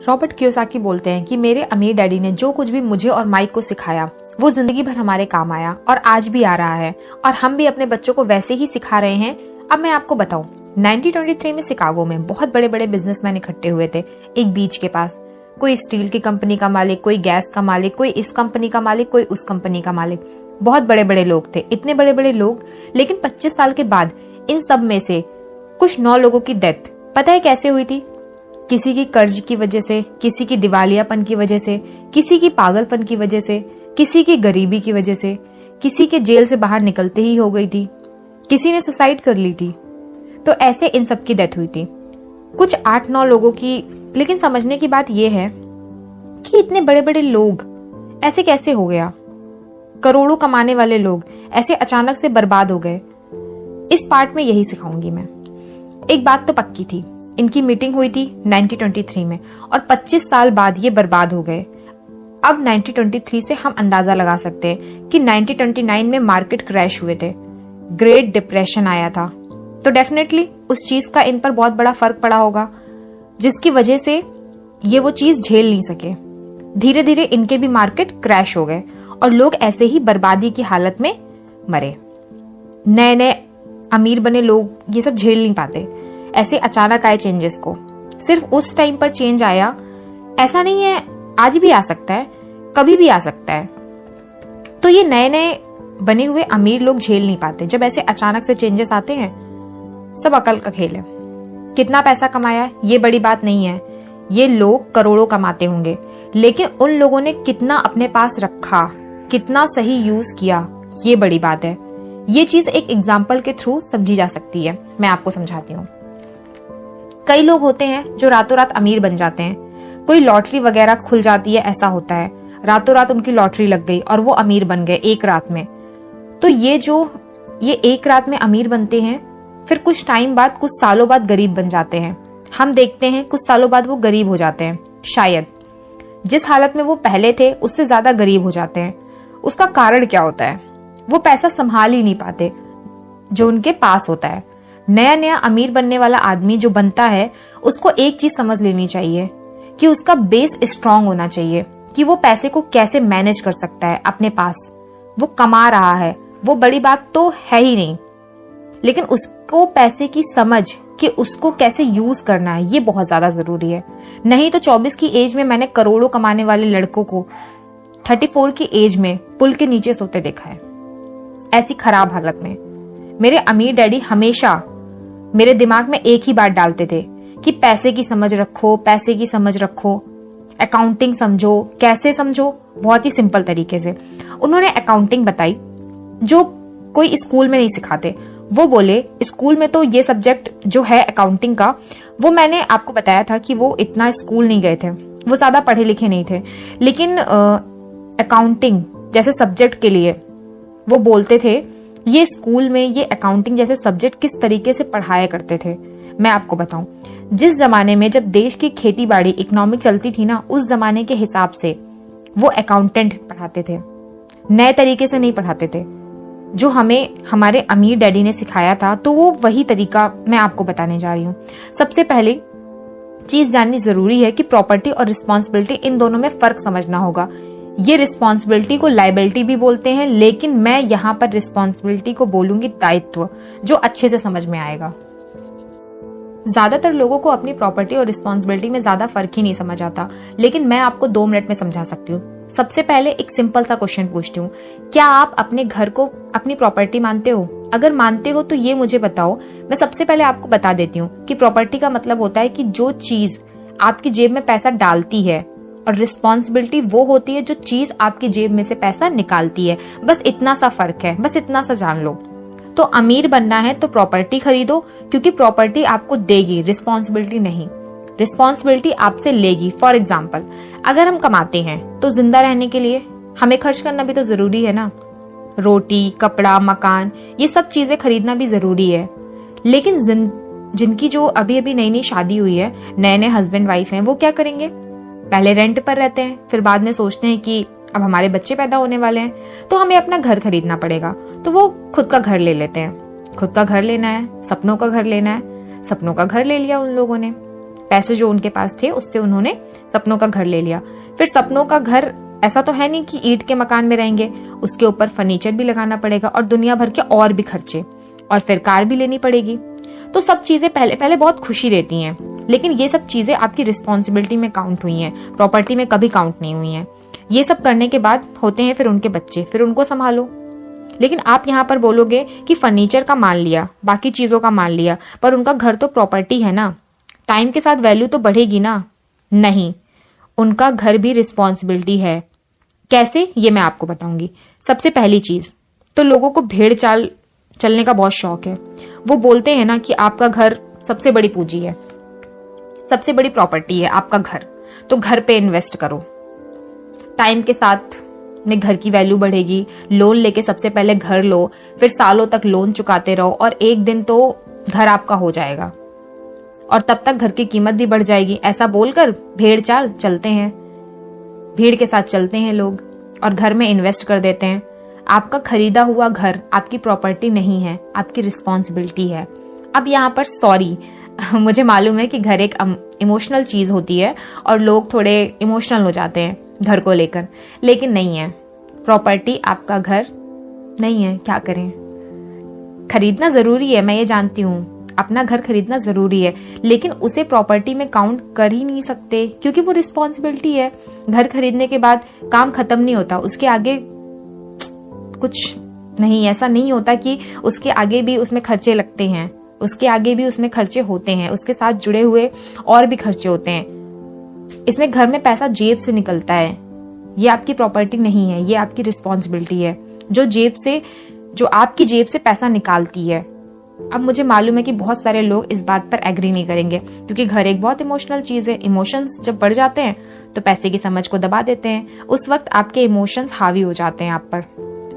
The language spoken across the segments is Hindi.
रॉबर्ट कियोसाकी बोलते हैं कि मेरे अमीर डैडी ने जो कुछ भी मुझे और माइक को सिखाया वो जिंदगी भर हमारे काम आया और आज भी आ रहा है और हम भी अपने बच्चों को वैसे ही सिखा रहे हैं। अब मैं आपको बताऊं, 1923 में शिकागो में बहुत बड़े बड़े बिजनेसमैन इकट्ठे हुए थे एक बीच के पास। कोई स्टील की कंपनी का मालिक, कोई गैस का मालिक, कोई इस कंपनी का मालिक, कोई उस कंपनी का मालिक। बहुत बड़े बड़े लोग थे, इतने बड़े बड़े लोग। लेकिन 25 साल के बाद इन सब में से कुछ 9 लोगों की डेथ पता है कैसे हुई थी? किसी की कर्ज की वजह से, किसी की दिवालियापन की वजह से, किसी की पागलपन की वजह से, किसी की गरीबी की वजह से, किसी के जेल से बाहर निकलते ही हो गई थी, किसी ने सुसाइड कर ली थी। तो ऐसे इन सब की डेथ हुई थी, कुछ 8-9 लोगों की। लेकिन समझने की बात यह है कि इतने बड़े बड़े लोग ऐसे कैसे हो गया? करोड़ों कमाने वाले लोग ऐसे अचानक से बर्बाद हो गए। इस पार्ट में यही सिखाऊंगी मैं। एक बात तो पक्की थी, इनकी मीटिंग हुई थी 1923 में और 25 साल बाद ये बर्बाद हो गए। अब 1923 से हम अंदाजा लगा सकते हैं कि 1929 में मार्केट क्रैश हुए थे, ग्रेट डिप्रेशन आया था। तो डेफिनेटली उस चीज का इन पर बहुत बड़ा फर्क पड़ा होगा, जिसकी वजह से ये वो चीज झेल नहीं सके। धीरे धीरे इनके भी मार्केट क्रैश हो गए और लोग ऐसे ही बर्बादी की हालत में मरे। नए नए अमीर बने लोग ये सब झेल नहीं पाते, ऐसे अचानक आए चेंजेस को। सिर्फ उस टाइम पर चेंज आया ऐसा नहीं है, आज भी आ सकता है, कभी भी आ सकता है। तो ये नए नए बने हुए अमीर लोग झेल नहीं पाते जब ऐसे अचानक से चेंजेस आते हैं। सब अकल का खेल है। कितना पैसा कमाया ये बड़ी बात नहीं है, ये लोग करोड़ों कमाते होंगे, लेकिन उन लोगों ने कितना अपने पास रखा, कितना सही यूज किया, ये बड़ी बात है। ये चीज एक एग्जाम्पल के थ्रू समझी जा सकती है। मैं आपको समझाती हूँ। कई लोग होते हैं जो रातों रात अमीर बन जाते हैं। कोई लॉटरी वगैरह खुल जाती है, ऐसा होता है, रातों रात उनकी लॉटरी लग गई और वो अमीर बन गए एक रात में। तो ये एक रात में अमीर बनते हैं, फिर कुछ टाइम बाद, कुछ सालों बाद गरीब बन जाते हैं। हम देखते हैं कुछ सालों बाद वो गरीब हो जाते हैं, शायद जिस हालत में वो पहले थे उससे ज्यादा गरीब हो जाते हैं। उसका कारण क्या होता है? वो पैसा संभाल ही नहीं पाते जो उनके पास होता है। नया नया अमीर बनने वाला आदमी जो बनता है, उसको एक चीज समझ लेनी चाहिए कि उसका बेस स्ट्रांग होना चाहिए, कि वो पैसे को कैसे मैनेज कर सकता है अपने पास। वो कमा रहा है, वो बड़ी बात तो है ही नहीं, लेकिन उसको पैसे की समझ कि उसको कैसे यूज करना है, ये बहुत ज्यादा जरूरी है। नहीं तो 24 की एज में मैंने करोड़ों कमाने वाले लड़कों को 34 की एज में पुल के नीचे सोते देखा है, ऐसी खराब हालत में। मेरे अमीर डैडी हमेशा मेरे दिमाग में एक ही बात डालते थे कि पैसे की समझ रखो, पैसे की समझ रखो, अकाउंटिंग समझो। कैसे समझो? बहुत ही सिंपल तरीके से। उन्होंने अकाउंटिंग बताई जो कोई स्कूल में नहीं सिखाते। वो बोले स्कूल में तो ये सब्जेक्ट जो है अकाउंटिंग का, वो मैंने आपको बताया था कि वो इतना स्कूल नहीं गए थे, वो ज्यादा पढ़े लिखे नहीं थे, लेकिन अकाउंटिंग जैसे सब्जेक्ट के लिए वो बोलते थे ये स्कूल में ये अकाउंटिंग जैसे सब्जेक्ट किस तरीके से पढ़ाया करते थे। मैं आपको बताऊं, जिस जमाने में जब देश की खेती बाड़ी इकोनॉमिक चलती थी ना, उस जमाने के हिसाब से वो अकाउंटेंट पढ़ाते थे, नए तरीके से नहीं पढ़ाते थे जो हमें हमारे अमीर डैडी ने सिखाया था। तो वो वही तरीका मैं आपको बताने जा रही हूँ। सबसे पहले चीज जाननी जरूरी है कि प्रॉपर्टी और रिस्पॉन्सिबिलिटी, इन दोनों में फर्क समझना होगा। ये रिस्पॉन्सिबिलिटी को लायबिलिटी भी बोलते हैं, लेकिन मैं यहाँ पर रिस्पॉन्सिबिलिटी को बोलूंगी दायित्व, जो अच्छे से समझ में आएगा। ज्यादातर लोगों को अपनी प्रॉपर्टी और रिस्पॉन्सिबिलिटी में ज्यादा फर्क ही नहीं समझ आता, लेकिन मैं आपको 2 मिनट में समझा सकती हूँ। सबसे पहले एक सिंपल सा क्वेश्चन पूछती हूँ, क्या आप अपने घर को अपनी प्रॉपर्टी मानते हो? अगर मानते हो तो ये मुझे बताओ। मैं सबसे पहले आपको बता देती हूँ कि प्रॉपर्टी का मतलब होता है कि जो चीज आपकी जेब में पैसा डालती है, और रिस्पॉन्सिबिलिटी वो होती है जो चीज आपकी जेब में से पैसा निकालती है। बस इतना सा फर्क है, बस इतना सा जान लो। तो अमीर बनना है तो प्रॉपर्टी खरीदो, क्योंकि प्रॉपर्टी आपको देगी, रिस्पॉन्सिबिलिटी नहीं। रिस्पॉन्सिबिलिटी आपसे लेगी। फॉर एग्जाम्पल, अगर हम कमाते हैं तो जिंदा रहने के लिए हमें खर्च करना भी तो जरूरी है ना। रोटी, कपड़ा, मकान, ये सब चीजें खरीदना भी जरूरी है। लेकिन जिनकी जो अभी अभी नई नई शादी हुई है, नए नए हस्बैंड वाइफ हैं, वो क्या करेंगे? पहले रेंट पर रहते हैं, फिर बाद में सोचते हैं कि अब हमारे बच्चे पैदा होने वाले हैं तो हमें अपना घर खरीदना पड़ेगा, तो वो खुद का घर ले लेते हैं। खुद का घर लेना है, सपनों का घर लेना है, सपनों का घर ले लिया उन लोगों ने। पैसे जो उनके पास थे उससे उन्होंने सपनों का घर ले लिया। फिर सपनों का घर ऐसा तो है नहीं कि ईंट के मकान में रहेंगे, उसके ऊपर फर्नीचर भी लगाना पड़ेगा और दुनिया भर के और भी खर्चे, और फिर कार भी लेनी पड़ेगी। तो सब चीजें पहले पहले बहुत खुशी देती हैं, लेकिन ये सब चीजें आपकी रिस्पॉन्सिबिलिटी में काउंट हुई हैं, प्रॉपर्टी में कभी काउंट नहीं हुई हैं। ये सब करने के बाद होते हैं फिर उनके बच्चे, फिर उनको संभालो। लेकिन आप यहाँ पर बोलोगे कि फर्नीचर का मान लिया, बाकी चीजों का मान लिया, पर उनका घर तो प्रॉपर्टी है ना, टाइम के साथ वैल्यू तो बढ़ेगी ना। नहीं, उनका घर भी रिस्पॉन्सिबिलिटी है। कैसे, ये मैं आपको बताऊंगी। सबसे पहली चीज तो लोगों को भेड़ चाल चलने का बहुत शौक है। वो बोलते हैं ना कि आपका घर सबसे बड़ी पूंजी है, सबसे बड़ी प्रॉपर्टी है आपका घर, तो घर पे इन्वेस्ट करो। टाइम के साथ में घर की वैल्यू बढ़ेगी। लोन लेके सबसे पहले घर लो, फिर सालों तक लोन चुकाते रहो और एक दिन तो घर आपका हो जाएगा और तब तक घर की कीमत भी बढ़ जाएगी। ऐसा बोलकर भेड़ चाल चलते हैं, भीड़ के साथ चलते हैं लोग और घर में इन्वेस्ट कर देते हैं। आपका खरीदा हुआ घर आपकी प्रॉपर्टी नहीं है, आपकी रिस्पॉन्सिबिलिटी है। अब यहाँ पर सॉरी मुझे मालूम है कि घर एक इमोशनल चीज होती है और लोग थोड़े इमोशनल हो जाते हैं घर को लेकर, लेकिन नहीं है। प्रॉपर्टी आपका घर नहीं है, क्या करें। खरीदना जरूरी है, मैं ये जानती हूँ, अपना घर खरीदना जरूरी है, लेकिन उसे प्रॉपर्टी में काउंट कर ही नहीं सकते क्योंकि वो रिस्पॉन्सिबिलिटी है। घर खरीदने के बाद काम खत्म नहीं होता, उसके आगे कुछ नहीं, ऐसा नहीं होता कि उसके आगे भी उसमें खर्चे लगते हैं, उसके आगे भी उसमें खर्चे होते हैं, उसके साथ जुड़े हुए और भी खर्चे होते हैं। इसमें घर में पैसा जेब से निकलता है, ये आपकी प्रॉपर्टी नहीं है, ये आपकी रिस्पॉन्सिबिलिटी है जो आपकी जेब से पैसा निकालती है। अब मुझे मालूम है कि बहुत सारे लोग इस बात पर एग्री नहीं करेंगे क्योंकि घर एक बहुत इमोशनल चीज है। इमोशंस जब बढ़ जाते हैं तो पैसे की समझ को दबा देते हैं, उस वक्त आपके इमोशंस हावी हो जाते हैं आप पर।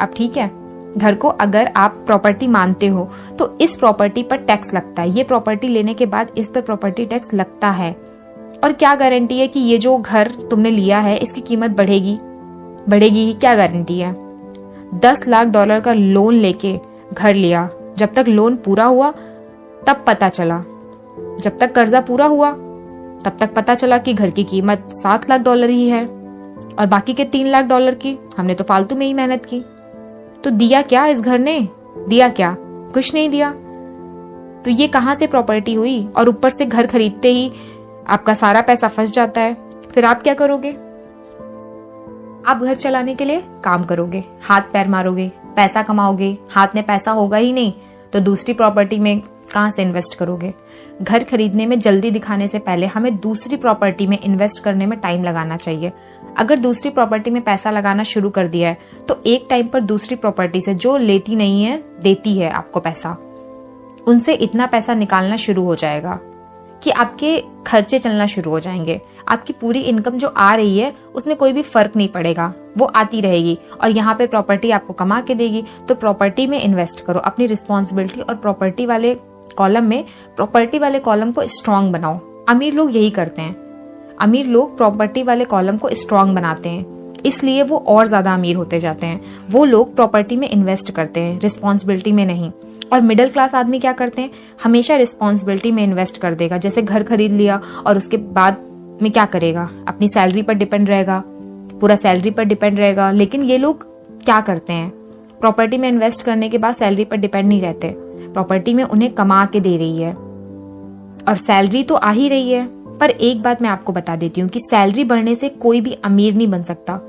अब ठीक है, घर को अगर आप प्रॉपर्टी मानते हो तो इस प्रॉपर्टी पर टैक्स लगता है, ये प्रॉपर्टी लेने के बाद इस पर प्रॉपर्टी टैक्स लगता है। और क्या गारंटी है कि ये जो घर तुमने लिया है इसकी कीमत बढ़ेगी ही, क्या गारंटी है। $10 लाख का लोन लेके घर लिया, जब तक लोन पूरा हुआ तब पता चला, जब तक कर्जा पूरा हुआ तब तक पता चला कि घर की कीमत $7 लाख ही है और बाकी के $3 लाख की हमने तो फालतू में ही मेहनत की। तो दिया क्या इस घर ने, दिया क्या, कुछ नहीं दिया। तो ये कहां से प्रॉपर्टी हुई। और ऊपर से घर खरीदते ही आपका सारा पैसा फंस जाता है, फिर आप क्या करोगे। आप घर चलाने के लिए काम करोगे, हाथ पैर मारोगे, पैसा कमाओगे, हाथ में पैसा होगा ही नहीं तो दूसरी प्रॉपर्टी में कहां से इन्वेस्ट करोगे। घर खरीदने में जल्दी दिखाने से पहले हमें दूसरी प्रॉपर्टी में इन्वेस्ट करने में टाइम लगाना चाहिए। अगर दूसरी प्रॉपर्टी में पैसा लगाना शुरू कर दिया है तो एक टाइम पर दूसरी प्रॉपर्टी से जो लेती नहीं है देती है आपको पैसा, उनसे इतना पैसा निकालना शुरू हो जाएगा कि आपके खर्चे चलना शुरू हो जाएंगे। आपकी पूरी इनकम जो आ रही है उसमें कोई भी फर्क नहीं पड़ेगा, वो आती रहेगी और यहाँ पे प्रॉपर्टी आपको कमा के देगी। तो प्रॉपर्टी में इन्वेस्ट करो, अपनी रिस्पॉन्सिबिलिटी और प्रॉपर्टी वाले कॉलम को स्ट्रांग बनाओ। अमीर लोग यही करते हैं, अमीर लोग प्रॉपर्टी वाले कॉलम को स्ट्रांग बनाते हैं, इसलिए वो और ज्यादा अमीर होते जाते हैं। वो लोग प्रॉपर्टी में इन्वेस्ट करते हैं, रिस्पॉन्सिबिलिटी में नहीं। और मिडिल क्लास आदमी क्या करते हैं, हमेशा रिस्पॉन्सिबिलिटी में इन्वेस्ट कर देगा। जैसे घर खरीद लिया और उसके बाद में क्या करेगा, अपनी सैलरी पर डिपेंड रहेगा, पूरा सैलरी पर डिपेंड रहेगा। लेकिन ये लोग क्या करते हैं, प्रॉपर्टी में इन्वेस्ट करने के बाद सैलरी पर डिपेंड नहीं रहते, प्रॉपर्टी में उन्हें कमा के दे रही है और सैलरी तो आ ही रही है। पर एक बात मैं आपको बता देती हूँ कि सैलरी बढ़ने से कोई भी अमीर नहीं बन सकता।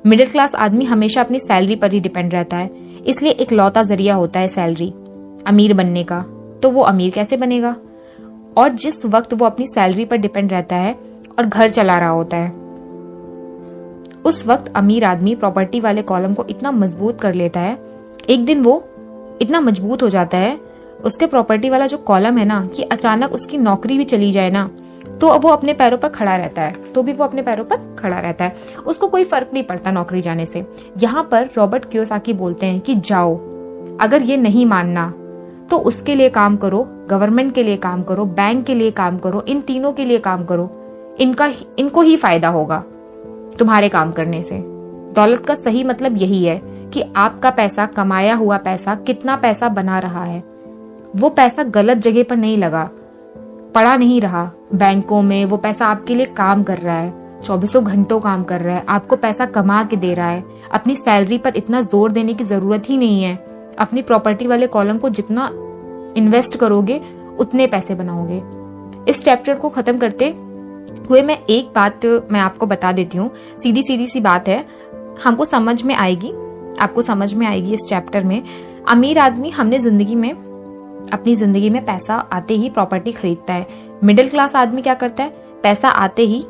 मिडिल क्लास आदमी हमेशा अपनी सैलरी पर ही डिपेंड रहता है, इसलिए एक लौता जरिया होता है सैलरी अमीर बनने का। तो वो अमीर कैसे बनेगा। और जिस वक्त वो अपनी सैलरी पर डिपेंड रहता है और घर चला रहा होता है, उस वक्त अमीर आदमी प्रॉपर्टी वाले कॉलम को इतना मजबूत कर लेता है, एक दिन वो इतना मजबूत हो जाता है उसके प्रॉपर्टी वाला जो कॉलम है ना, कि अचानक उसकी नौकरी भी चली जाए ना तो वो अपने पैरों पर खड़ा रहता है, तो भी वो अपने पैरों पर खड़ा रहता है, उसको कोई फर्क नहीं पड़ता नौकरी जाने से। यहाँ पर रॉबर्ट कियोसाकी बोलते हैं कि जाओ, अगर ये नहीं मानना तो उसके लिए काम करो, गवर्नमेंट के लिए काम करो, बैंक के लिए काम करो, इन तीनों के लिए काम करो, इनको ही फायदा होगा तुम्हारे काम करने से। दौलत का सही मतलब यही है कि आपका पैसा, कमाया हुआ पैसा कितना पैसा बना रहा है, वो पैसा गलत जगह पर नहीं लगा, पड़ा नहीं रहा बैंकों में, वो पैसा आपके लिए काम कर रहा है, 24 घंटों काम कर रहा है, आपको पैसा कमा के दे रहा है। अपनी सैलरी पर इतना जोर देने की जरूरत ही नहीं है। अपनी प्रॉपर्टी वाले कॉलम को जितना इन्वेस्ट करोगे उतने पैसे बनाओगे। इस चैप्टर को खत्म करते हुए मैं एक बात मैं आपको बता देती हूँ, सीधी सीधी सी बात है, हमको समझ में आएगी, आपको समझ में आएगी इस चैप्टर में। अमीर आदमी अपनी जिंदगी में पैसा आते ही प्रॉपर्टी खरीदता है। मिडिल क्लास आदमी क्या करता है, पैसा आते ही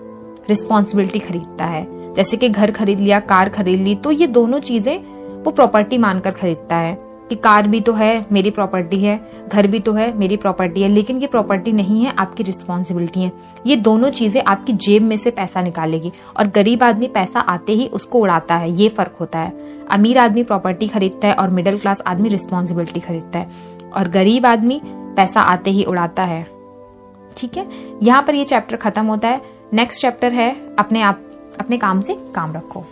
रिस्पॉन्सिबिलिटी खरीदता है। जैसे कि घर खरीद लिया, कार खरीद ली, तो ये दोनों चीजें वो प्रॉपर्टी मानकर खरीदता है कि कार भी तो है, मेरी प्रॉपर्टी है, घर भी तो है, मेरी प्रॉपर्टी है, लेकिन ये प्रॉपर्टी नहीं है, आपकी रिस्पॉन्सिबिलिटी है। ये दोनों चीजें आपकी जेब में से पैसा निकालेगी। और गरीब आदमी पैसा आते ही उसको उड़ाता है, ये फर्क होता है। अमीर आदमी प्रॉपर्टी खरीदता है और मिडिल क्लास आदमी रिस्पॉन्सिबिलिटी खरीदता है, और गरीब आदमी पैसा आते ही उड़ाता है। ठीक है, यहाँ पर ये चैप्टर खत्म होता है। नेक्स्ट चैप्टर है अपने काम से काम रखो।